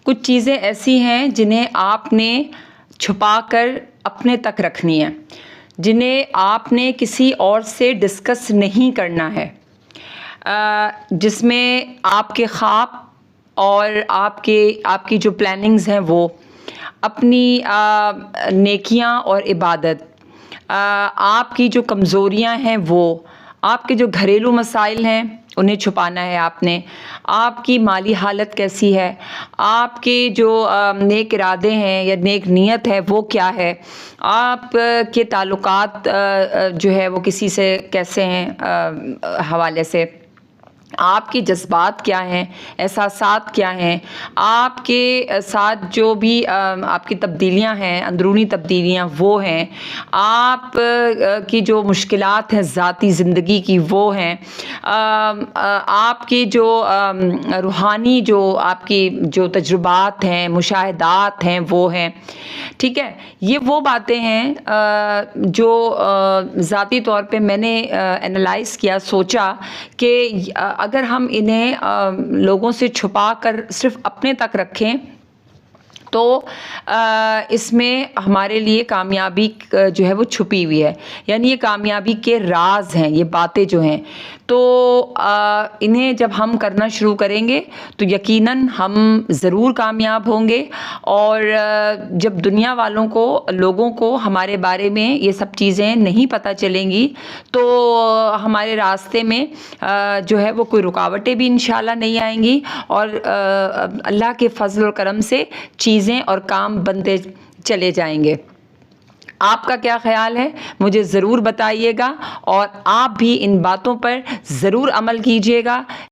कुछ चीज़ें ऐसी हैं जिन्हें आपने छुपाकर अपने तक रखनी है, जिन्हें आपने किसी और से डिस्कस नहीं करना है, जिसमें आपके ख्वाब और आपकी जो प्लानिंग्स हैं वो, अपनी नेकियां और इबादत, आपकी जो कमज़ोरियां हैं वो, आपके जो घरेलू मसाइल हैं उन्हें छुपाना है आपने, आपकी माली हालत कैसी है, आपके जो नेक इरादे हैं या नेक नीयत है वो क्या है, आप के ताल्लुकात जो है वो किसी से कैसे हैं हवाले से, आपके जज्बात क्या हैं, एहसासात क्या हैं, आपके साथ जो भी आपकी तब्दीलियां हैं, अंदरूनी तब्दीलियां वो हैं, आप की जो मुश्किलात हैं ज़ाती ज़िंदगी की वो हैं, आपकी जो रूहानी जो आपकी जो तजुर्बात हैं, मुशाहिदात हैं वो हैं। ठीक है, ये वो बातें हैं जो ज़ाती तौर पे मैंने एनालाइज़ किया, सोचा कि अगर हम इन्हें लोगों से छुपा कर सिर्फ अपने तक रखें तो इसमें हमारे लिए कामयाबी जो है वो छुपी हुई है, यानी ये कामयाबी के राज हैं, ये बातें जो हैं। तो इन्हें जब हम करना शुरू करेंगे तो यकीनन हम ज़रूर कामयाब होंगे। और जब दुनिया वालों को, लोगों को हमारे बारे में ये सब चीज़ें नहीं पता चलेंगी तो हमारे रास्ते में जो है वो कोई रुकावटें भी इंशाल्लाह नहीं आएंगी और अल्लाह के फजल और करम से चीज़ें और काम बनते चले जाएंगे। आपका क्या ख्याल है मुझे ज़रूर बताइएगा और आप भी इन बातों पर ज़रूर अमल कीजिएगा।